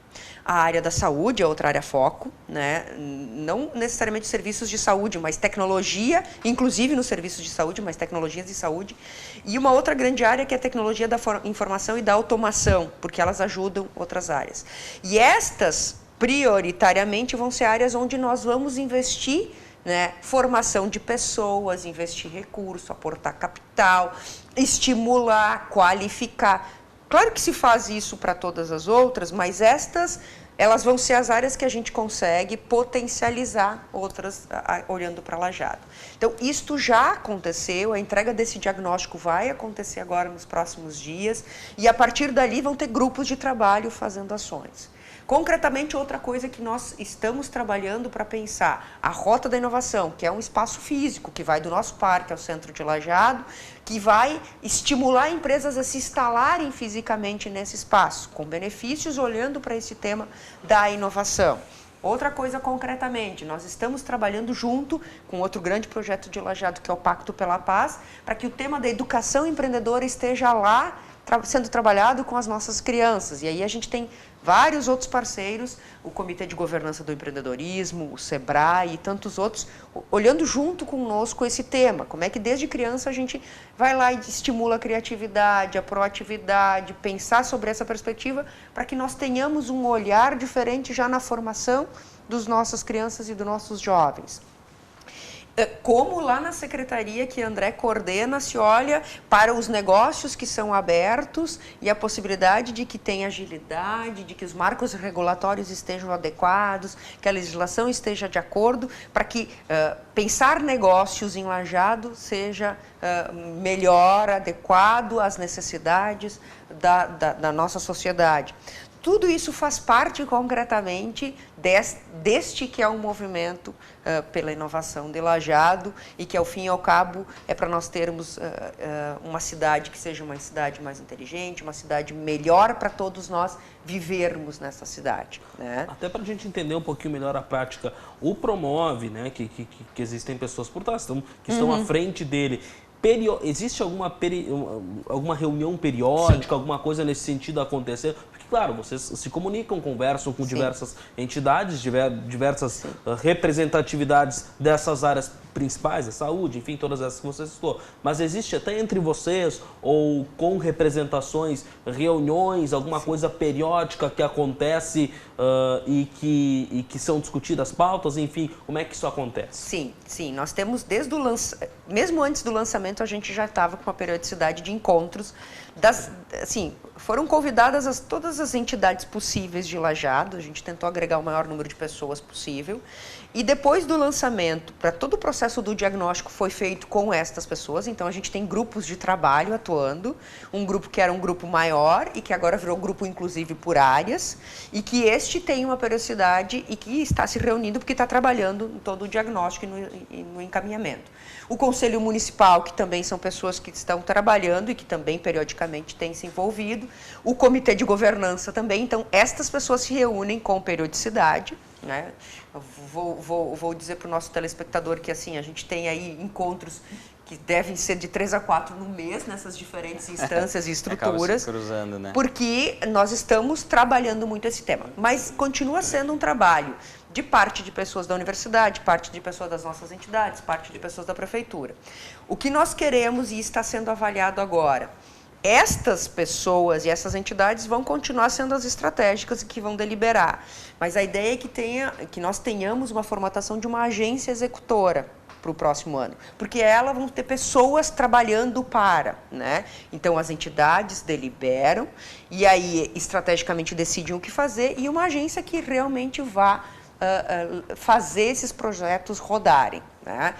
a área da saúde é outra área foco, né? Não necessariamente serviços de saúde, mas tecnologia, inclusive nos serviços de saúde, mas tecnologias de saúde. E uma outra grande área que é a tecnologia da informação e da automação, porque elas ajudam outras áreas. E estas, prioritariamente, vão ser áreas onde nós vamos investir, né, formação de pessoas, investir recurso, aportar capital, estimular, qualificar. Claro que se faz isso para todas as outras, mas estas, elas vão ser as áreas que a gente consegue potencializar outras, olhando para Lajeado. Então, isto já aconteceu, a entrega desse diagnóstico vai acontecer agora nos próximos dias, e a partir dali vão ter grupos de trabalho fazendo ações. Concretamente, outra coisa que nós estamos trabalhando para pensar, a Rota da Inovação, que é um espaço físico que vai do nosso parque ao centro de Lajeado, que vai estimular empresas a se instalarem fisicamente nesse espaço, com benefícios olhando para esse tema da inovação. Outra coisa concretamente, nós estamos trabalhando junto com outro grande projeto de Lajeado, que é o Pacto pela Paz, para que o tema da educação empreendedora esteja lá sendo trabalhado com as nossas crianças. E aí a gente tem vários outros parceiros, o Comitê de Governança do Empreendedorismo, o SEBRAE e tantos outros, olhando junto conosco esse tema. Como é que desde criança a gente vai lá e estimula a criatividade, a proatividade, pensar sobre essa perspectiva, para que nós tenhamos um olhar diferente já na formação dos nossas crianças e dos nossos jovens. Como lá na secretaria que André coordena, se olha para os negócios que são abertos e a possibilidade de que tenha agilidade, de que os marcos regulatórios estejam adequados, que a legislação esteja de acordo, para que pensar negócios em Lajeado seja melhor, adequado às necessidades da nossa sociedade. Tudo isso faz parte concretamente deste que é um movimento pela inovação de Lajeado e que, ao fim e ao cabo, é para nós termos uma cidade que seja uma cidade mais inteligente, uma cidade melhor para todos nós vivermos nessa cidade, né? Até para a gente entender um pouquinho melhor a prática, o Promove, né, que existem pessoas por trás, que estão à frente dele. Existe alguma reunião periódica, alguma coisa nesse sentido acontecer? Porque, claro, vocês se comunicam, conversam com diversas entidades, diversas representatividades dessas áreas principais, a saúde, enfim, todas essas que você citou. Mas existe até entre vocês, ou com representações, reuniões, alguma coisa periódica que acontece e que são discutidas pautas, enfim, como é que isso acontece? Sim, nós temos desde o mesmo antes do lançamento, a gente já estava com uma periodicidade de encontros. Foram convidadas todas as entidades possíveis de Lajeado, a gente tentou agregar o maior número de pessoas possível. E depois do lançamento, para todo o processo do diagnóstico foi feito com estas pessoas, então a gente tem grupos de trabalho atuando, um grupo que era um grupo maior e que agora virou grupo inclusive por áreas, e que este tem uma periodicidade e que está se reunindo porque está trabalhando em todo o diagnóstico e no encaminhamento. O Conselho Municipal, que também são pessoas que estão trabalhando e que também periodicamente têm se envolvido, o Comitê de Governança também, então estas pessoas se reúnem com periodicidade, né? Vou dizer para o nosso telespectador que assim, a gente tem aí encontros que devem ser de 3 a 4 no mês nessas diferentes instâncias e estruturas. Acaba se cruzando, né? Porque nós estamos trabalhando muito esse tema. Mas continua sendo um trabalho de parte de pessoas da universidade, parte de pessoas das nossas entidades, parte de pessoas da prefeitura. O que nós queremos e está sendo avaliado agora, estas pessoas e essas entidades vão continuar sendo as estratégicas que vão deliberar. Mas a ideia é que nós tenhamos uma formatação de uma agência executora para o próximo ano, porque elas vão ter pessoas trabalhando para, né? Então as entidades deliberam e aí estrategicamente decidem o que fazer e uma agência que realmente vá fazer esses projetos rodarem, né?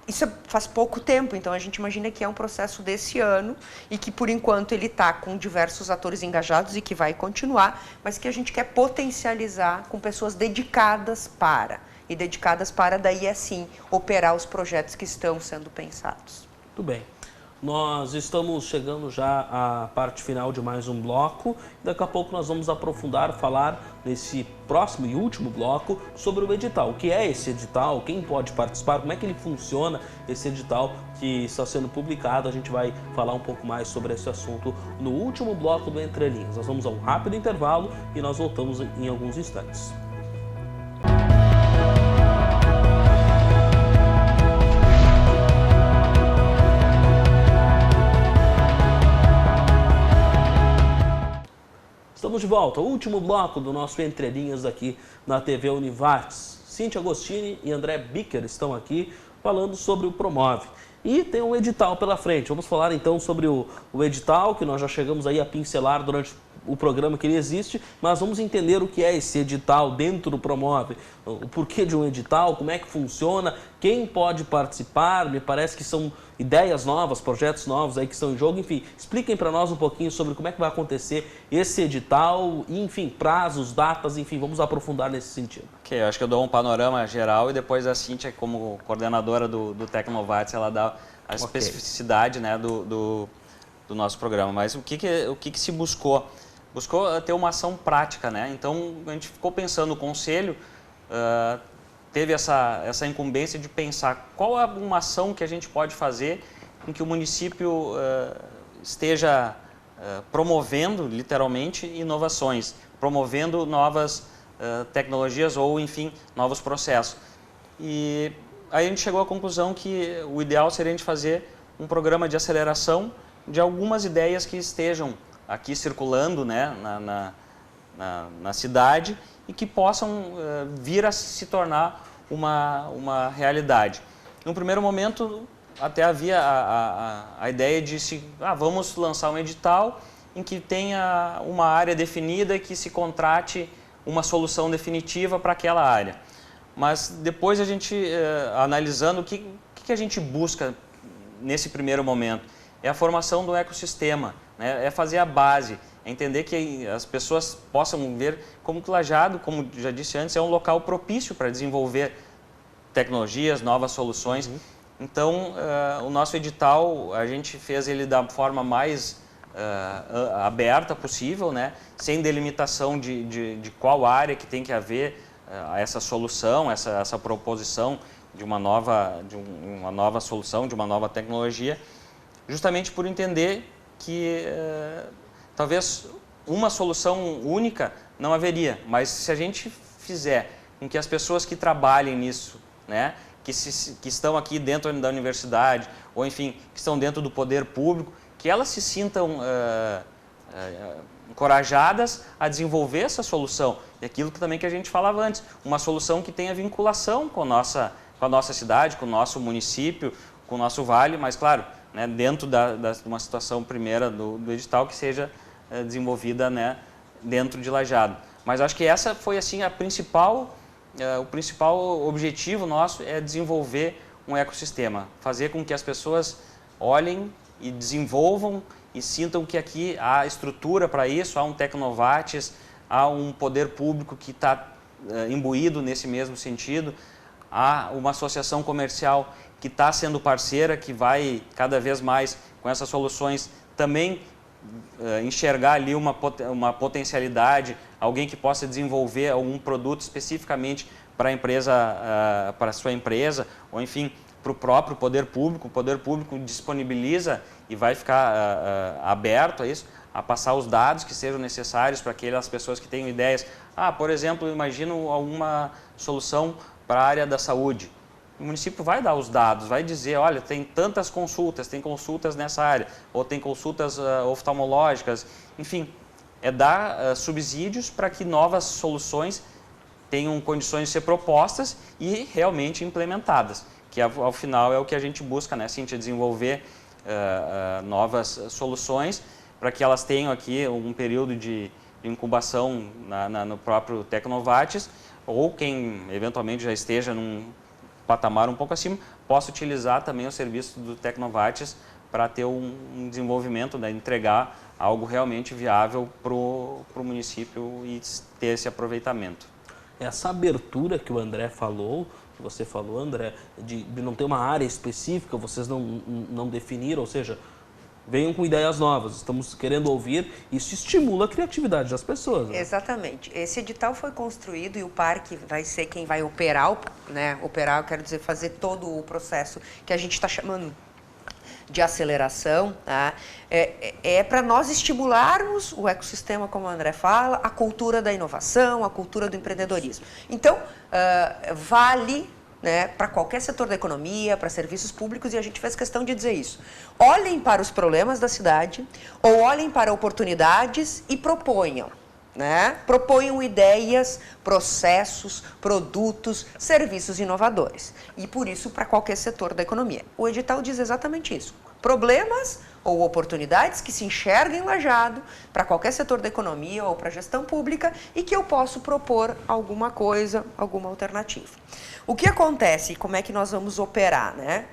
isso faz pouco tempo, então a gente imagina que é um processo desse ano e que, por enquanto, ele está com diversos atores engajados e que vai continuar, mas que a gente quer potencializar com pessoas dedicadas para, daí, assim, operar os projetos que estão sendo pensados. Muito bem. Nós estamos chegando já à parte final de mais um bloco. Daqui a pouco nós vamos aprofundar, falar nesse próximo e último bloco sobre o edital. O que é esse edital? Quem pode participar? Como é que ele funciona, esse edital que está sendo publicado? A gente vai falar um pouco mais sobre esse assunto no último bloco do Entre Linhas. Nós vamos a um rápido intervalo e nós voltamos em alguns instantes. Estamos de volta, o último bloco do nosso Entre Linhas aqui na TV Univates. Cíntia Agostini e André Bicker estão aqui falando sobre o Promove. E tem um edital pela frente. Vamos falar então sobre o edital, que nós já chegamos aí a pincelar durante o programa que ele existe, mas vamos entender o que é esse edital dentro do Promove, o porquê de um edital, como é que funciona, quem pode participar. Me parece que são ideias novas, projetos novos aí que estão em jogo. Enfim, expliquem para nós um pouquinho sobre como é que vai acontecer esse edital, e, enfim, prazos, datas, enfim, vamos aprofundar nesse sentido. Ok, eu acho que eu dou um panorama geral e depois a Cíntia, como coordenadora do Tecnovates, ela dá a especificidade, né, do nosso programa. Mas o que se buscou? Buscou ter uma ação prática, né? Então, a gente ficou pensando, o Conselho teve essa incumbência de pensar qual é uma ação que a gente pode fazer com que o município esteja promovendo, literalmente, inovações, promovendo novas tecnologias ou, enfim, novos processos. E aí a gente chegou à conclusão que o ideal seria a gente fazer um programa de aceleração de algumas ideias que estejam aqui circulando, né, na cidade e que possam vir a se tornar uma realidade. No primeiro momento, até havia a ideia de vamos lançar um edital em que tenha uma área definida e que se contrate uma solução definitiva para aquela área. Mas depois a gente, analisando o que a gente busca nesse primeiro momento, é a formação do ecossistema, né? É fazer a base, é entender que as pessoas possam ver como que Lajeado, como já disse antes, é um local propício para desenvolver tecnologias, novas soluções. Uhum. Então, o nosso edital, a gente fez ele da forma mais aberta possível, né? Sem delimitação de qual área que tem que haver essa solução, essa proposição de uma nova solução, de uma nova tecnologia, justamente por entender que talvez uma solução única não haveria, mas se a gente fizer com que as pessoas que trabalhem nisso, né, que estão aqui dentro da universidade, ou enfim, que estão dentro do poder público, que elas se sintam encorajadas a desenvolver essa solução. E aquilo também que a gente falava antes, uma solução que tenha vinculação com a nossa cidade, com o nosso município, com o nosso vale, mas claro, né, dentro de uma situação primeira do edital que seja desenvolvida, né, dentro de Lajeado. Mas acho que essa foi assim o principal objetivo nosso é desenvolver um ecossistema, fazer com que as pessoas olhem e desenvolvam e sintam que aqui há estrutura para isso, há um Tecnovates, há um poder público que está imbuído nesse mesmo sentido, há uma associação comercial que está sendo parceira, que vai cada vez mais com essas soluções também enxergar ali uma potencialidade, alguém que possa desenvolver algum produto especificamente para a empresa, para a sua empresa, ou enfim, para o próprio poder público. O poder público disponibiliza e vai ficar aberto a isso, a passar os dados que sejam necessários para aquelas pessoas que tenham ideias. Por exemplo, imagino alguma solução para a área da saúde. O município vai dar os dados, vai dizer, olha, tem tantas consultas, tem consultas nessa área, ou tem consultas oftalmológicas, enfim, é dar subsídios para que novas soluções tenham condições de ser propostas e realmente implementadas, que ao final é o que a gente busca, né, Cíntia, desenvolver novas soluções para que elas tenham aqui um período de incubação no próprio Tecnovates, ou quem eventualmente já esteja patamar um pouco acima, possa utilizar também o serviço do Tecnovates para ter um desenvolvimento, né, entregar algo realmente viável para o município e ter esse aproveitamento. Essa abertura que o André falou, que você falou, André, de não ter uma área específica, vocês não definiram, ou seja, venham com ideias novas, estamos querendo ouvir, isso estimula a criatividade das pessoas. Né? Exatamente. Esse edital foi construído e o parque vai ser quem vai operar, né? Operar, eu quero dizer, fazer todo o processo que a gente está chamando de aceleração, tá? É para nós estimularmos o ecossistema, como o André fala, a cultura da inovação, a cultura do empreendedorismo. Então, vale, né, para qualquer setor da economia, para serviços públicos, e a gente fez questão de dizer isso. Olhem para os problemas da cidade, ou olhem para oportunidades e proponham. Né? Proponham ideias, processos, produtos, serviços inovadores. E por isso, para qualquer setor da economia. O edital diz exatamente isso. Problemas ou oportunidades que se enxerguem em Lajeado para qualquer setor da economia ou para a gestão pública e que eu posso propor alguma coisa, alguma alternativa. O que acontece e como é que nós vamos operar, né?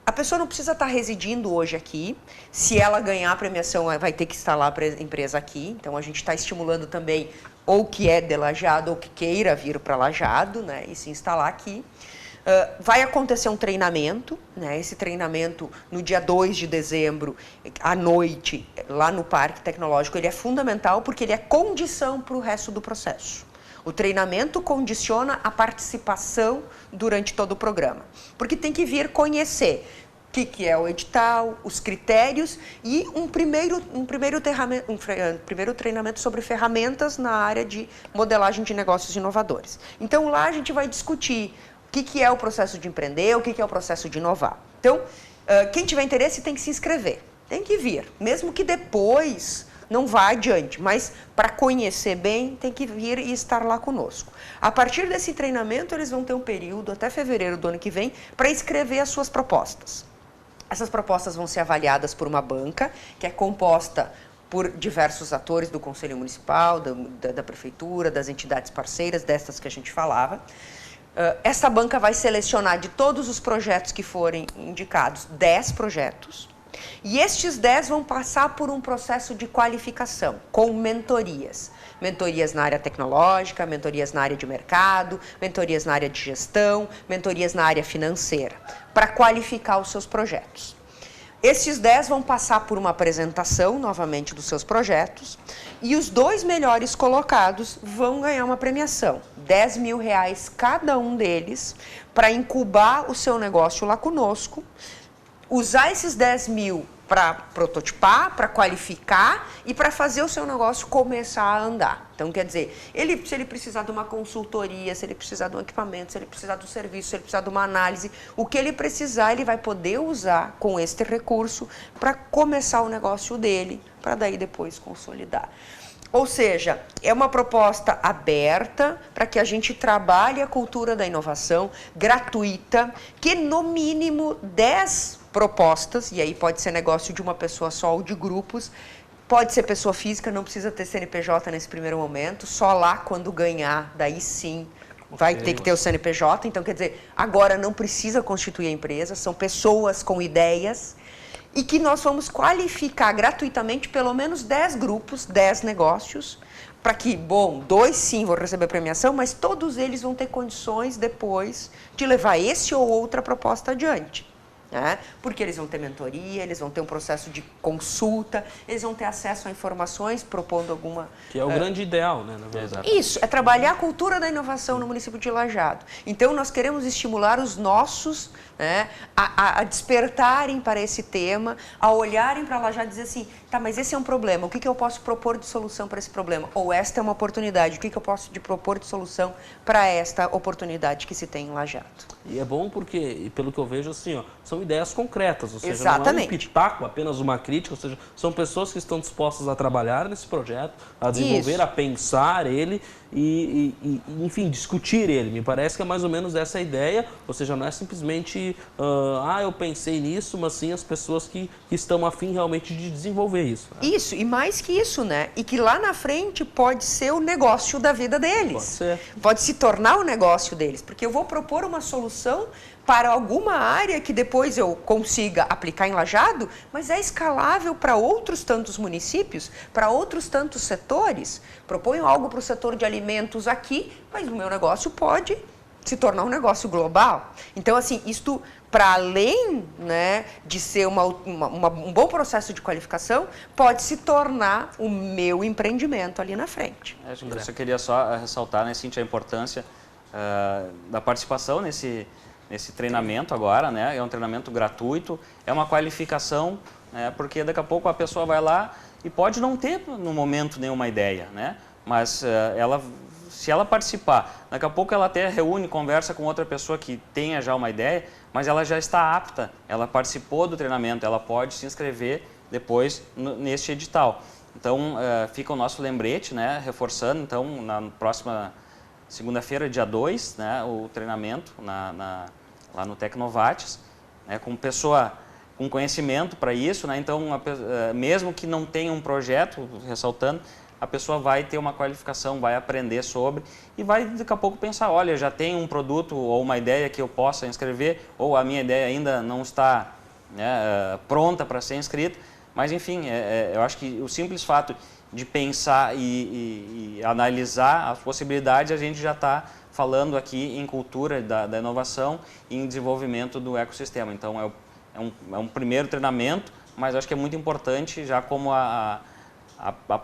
A pessoa não precisa estar residindo hoje aqui. Se ela ganhar a premiação, vai ter que instalar a empresa aqui. Então, a gente está estimulando também ou que é de Lajeado ou que queira vir para Lajeado, né, e se instalar aqui. Vai acontecer um treinamento, né, esse treinamento no dia 2 de dezembro, à noite, lá no Parque Tecnológico. Ele é fundamental porque ele é condição para o resto do processo. O treinamento condiciona a participação durante todo o programa, porque tem que vir conhecer o que é o edital, os critérios e um primeiro treinamento sobre ferramentas na área de modelagem de negócios inovadores. Então, lá a gente vai discutir o que é o processo de empreender, o que é o processo de inovar. Então, quem tiver interesse tem que se inscrever, tem que vir, mesmo que depois não vá adiante, mas para conhecer bem, tem que vir e estar lá conosco. A partir desse treinamento, eles vão ter um período, até fevereiro do ano que vem, para escrever as suas propostas. Essas propostas vão ser avaliadas por uma banca, que é composta por diversos atores do Conselho Municipal, da Prefeitura, das entidades parceiras, destas que a gente falava. Essa banca vai selecionar de todos os projetos que forem indicados, 10 projetos, e estes 10 vão passar por um processo de qualificação, com mentorias. Mentorias na área tecnológica, mentorias na área de mercado, mentorias na área de gestão, mentorias na área financeira, para qualificar os seus projetos. Estes 10 vão passar por uma apresentação, novamente, dos seus projetos, e os 2 melhores colocados vão ganhar uma premiação, R$10 mil cada um deles, para incubar o seu negócio lá conosco, usar esses 10 mil para prototipar, para qualificar e para fazer o seu negócio começar a andar. Então, quer dizer, se ele precisar de uma consultoria, se ele precisar de um equipamento, se ele precisar de um serviço, se ele precisar de uma análise, o que ele precisar, ele vai poder usar com este recurso para começar o negócio dele, para daí depois consolidar. Ou seja, é uma proposta aberta para que a gente trabalhe a cultura da inovação, gratuita, que no mínimo 10 propostas, e aí pode ser negócio de uma pessoa só ou de grupos, pode ser pessoa física, não precisa ter CNPJ nesse primeiro momento, só lá quando ganhar, daí sim vai ter que ter o CNPJ. Então, quer dizer, agora não precisa constituir a empresa, são pessoas com ideias, e que nós vamos qualificar gratuitamente pelo menos 10 grupos, 10 negócios, para que, bom, 2 sim vão receber premiação, mas todos eles vão ter condições depois de levar esse ou outra proposta adiante. Né? Porque eles vão ter mentoria, eles vão ter um processo de consulta, eles vão ter acesso a informações, propondo alguma... Que é o grande ideal, né, na verdade. Isso, é trabalhar a cultura da inovação no município de Lajeado. Então, nós queremos estimular os nossos, né, a despertarem para esse tema, a olharem para Lajeado e dizer assim, tá, mas esse é um problema, o que eu posso propor de solução para esse problema? Ou esta é uma oportunidade, o que eu posso propor de solução para esta oportunidade que se tem em Lajeado? E é bom porque, pelo que eu vejo, assim, ó, são são ideias concretas, ou seja, Exatamente. não é um pitaco, apenas uma crítica, ou seja, são pessoas que estão dispostas a trabalhar nesse projeto, a desenvolver, Isso. a pensar ele e, enfim, discutir ele. Me parece que é mais ou menos essa a ideia, ou seja, não é simplesmente, eu pensei nisso, mas sim as pessoas que estão a fim realmente de desenvolver isso. Né? Isso, e mais que isso, né? E que lá na frente pode ser o negócio da vida deles. Pode ser. Pode se tornar o negócio deles, porque eu vou propor uma solução para alguma área que depois eu consiga aplicar em Lajeado, mas é escalável para outros tantos municípios, para outros tantos setores. Proponho algo para o setor de alimentos aqui, mas o meu negócio pode se tornar um negócio global. Então, assim, isto, para além, né, de ser um bom processo de qualificação, pode se tornar o meu empreendimento ali na frente. Eu queria só ressaltar, né, Cíntia, a importância da participação nesse treinamento agora, né? É um treinamento gratuito, é uma qualificação, né? Porque daqui a pouco a pessoa vai lá e pode não ter no momento nenhuma ideia, né? Mas se ela participar, daqui a pouco ela até reúne, conversa com outra pessoa que tenha já uma ideia, mas ela já está apta, ela participou do treinamento, ela pode se inscrever depois neste edital. Então fica o nosso lembrete, né? Reforçando, então na próxima segunda-feira, dia 2, né, o treinamento lá no Tecnovates, né, com pessoa com conhecimento para isso, né, então mesmo que não tenha um projeto, ressaltando, a pessoa vai ter uma qualificação, vai aprender sobre e vai daqui a pouco pensar, olha, já tem um produto ou uma ideia que eu possa inscrever, ou a minha ideia ainda não está, né, pronta para ser inscrita, mas enfim, eu acho que o simples fato de pensar e analisar as possibilidades, a gente já está falando aqui em cultura da inovação e em desenvolvimento do ecossistema. Então, é um primeiro treinamento, mas acho que é muito importante já como a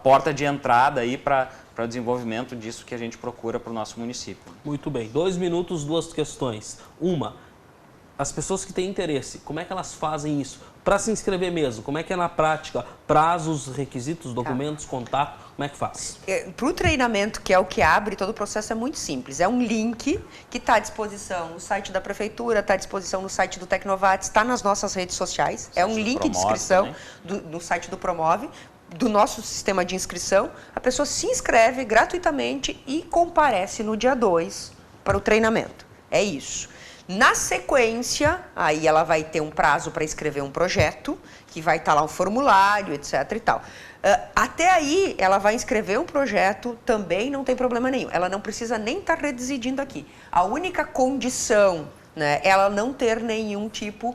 porta de entrada aí para o desenvolvimento disso que a gente procura para o nosso município. Muito bem. 2 minutos, 2 questões. Uma, as pessoas que têm interesse, como é que elas fazem isso? Para se inscrever mesmo, como é que é na prática? Prazos, requisitos, documentos, contato, como é que faz? Para o treinamento, que é o que abre, todo o processo é muito simples. É um link que está à disposição no site da Prefeitura, está à disposição no site do Tecnovates, está nas nossas redes sociais. É um link de inscrição no site do Promove, do nosso sistema de inscrição. A pessoa se inscreve gratuitamente e comparece no dia 2 para o treinamento. É isso. Na sequência, aí ela vai ter um prazo para escrever um projeto, que vai estar lá um formulário, etc. e tal. Até aí, ela vai escrever um projeto, também não tem problema nenhum. Ela não precisa nem estar residindo aqui. A única condição, né, é ela não ter nenhum tipo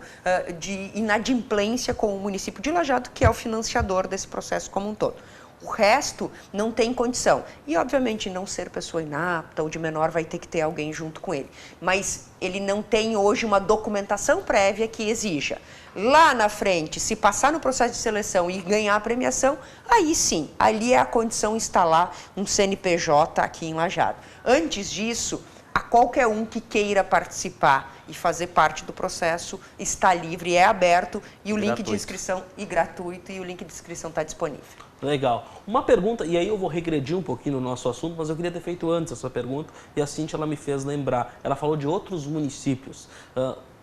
de inadimplência com o município de Lajeado, que é o financiador desse processo como um todo. O resto não tem condição. E, obviamente, não ser pessoa inapta ou de menor vai ter que ter alguém junto com ele. Mas ele não tem hoje uma documentação prévia que exija. Lá na frente, se passar no processo de seleção e ganhar a premiação, aí sim, ali é a condição instalar um CNPJ aqui em Lajeado. Antes disso, a qualquer um que queira participar e fazer parte do processo está livre, é aberto e o link de inscrição e gratuito e o link de inscrição está disponível. Legal. Uma pergunta, e aí eu vou regredir um pouquinho no nosso assunto, mas eu queria ter feito antes essa pergunta e a Cíntia ela me fez lembrar. Ela falou de outros municípios.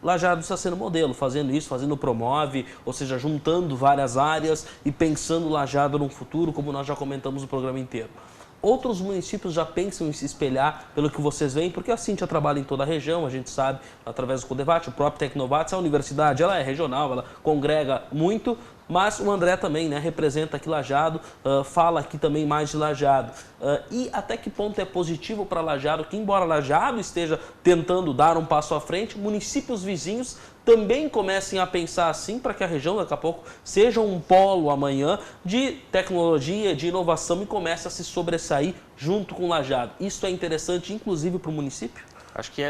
Lajeado está sendo modelo, fazendo isso, fazendo Promove, ou seja, juntando várias áreas e pensando Lajeado no futuro, como nós já comentamos no programa inteiro. Outros municípios já pensam em se espelhar pelo que vocês veem, porque a Cíntia trabalha em toda a região, a gente sabe, através do Codevate, o próprio Tecnovates, a universidade, ela é regional, ela congrega muito, mas o André também, né, representa aqui Lajeado, fala aqui também mais de Lajeado. E até que ponto é positivo para Lajeado, que embora Lajeado esteja tentando dar um passo à frente, municípios vizinhos também comecem a pensar assim para que a região daqui a pouco seja um polo amanhã de tecnologia, de inovação e comece a se sobressair junto com Lajeado. Isso é interessante, inclusive, para o município? Acho que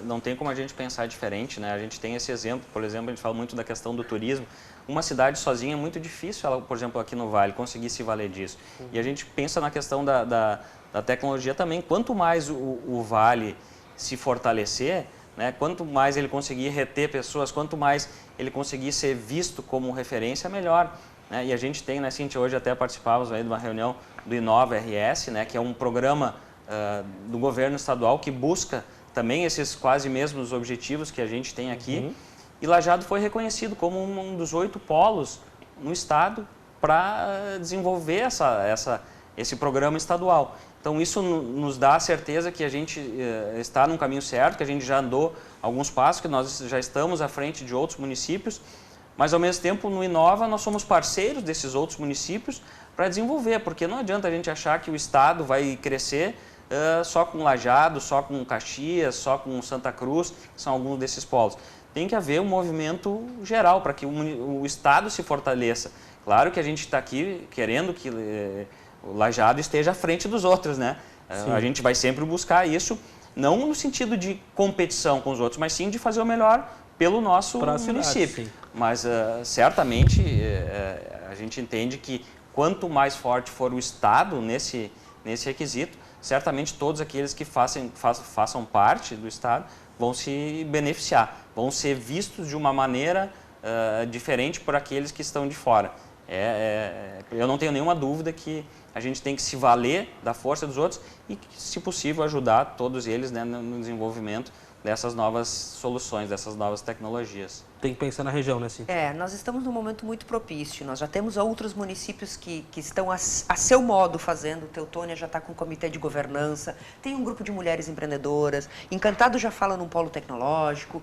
não tem como a gente pensar diferente, né? A gente tem esse exemplo, por exemplo, a gente fala muito da questão do turismo. Uma cidade sozinha é muito difícil, ela, por exemplo, aqui no Vale, conseguir se valer disso. E a gente pensa na questão da tecnologia também. Quanto mais o Vale se fortalecer, né, quanto mais ele conseguir reter pessoas, quanto mais ele conseguir ser visto como referência, melhor. Né? E a gente tem, né, Cíntia, hoje até participávamos aí de uma reunião do Inova RS, né, que é um programa do governo estadual que busca também esses quase mesmos objetivos que a gente tem aqui. E Lajeado foi reconhecido como um dos 8 polos no estado para desenvolver esse programa estadual. Então isso nos dá a certeza que a gente está num caminho certo, que a gente já andou alguns passos, que nós já estamos à frente de outros municípios, mas ao mesmo tempo no Inova nós somos parceiros desses outros municípios para desenvolver, porque não adianta a gente achar que o estado vai crescer só com Lajeado, só com Caxias, só com Santa Cruz, que são alguns desses polos. Tem que haver um movimento geral para que o estado se fortaleça. Claro que a gente está aqui querendo que o Lajeado esteja à frente dos outros, né? A gente vai sempre buscar isso, não no sentido de competição com os outros, mas sim de fazer o melhor pelo nosso município. Mas certamente a gente entende que quanto mais forte for o estado nesse requisito, certamente todos aqueles que façam parte do estado vão se beneficiar, vão ser vistos de uma maneira diferente por aqueles que estão de fora. Eu não tenho nenhuma dúvida que a gente tem que se valer da força dos outros e, se possível, ajudar todos eles, né, no desenvolvimento dessas novas soluções, dessas novas tecnologias. Tem que pensar na região, né, Cíntia? Nós estamos num momento muito propício. Nós já temos outros municípios que estão a seu modo fazendo. Teutônia já está com um comitê de governança, tem um grupo de mulheres empreendedoras, Encantado já fala num polo tecnológico.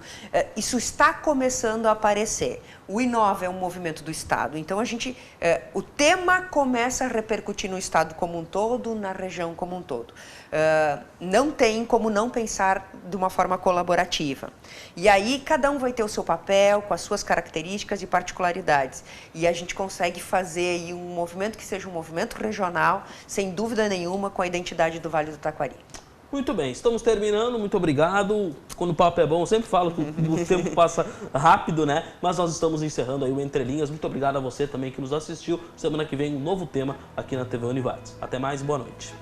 Isso está começando a aparecer. O Inova é um movimento do Estado, então o tema começa a repercutir no Estado como um todo, na região como um todo. Não tem como não pensar de uma forma colaborativa. E aí cada um vai ter o seu papel, com as suas características e particularidades. E a gente consegue fazer aí um movimento que seja um movimento regional, sem dúvida nenhuma, com a identidade do Vale do Taquari. Muito bem, estamos terminando, muito obrigado. Quando o papo é bom, eu sempre falo que o tempo passa rápido, né? Mas nós estamos encerrando aí o Entre Linhas. Muito obrigado a você também que nos assistiu. Semana que vem um novo tema aqui na TV Univates. Até mais e boa noite.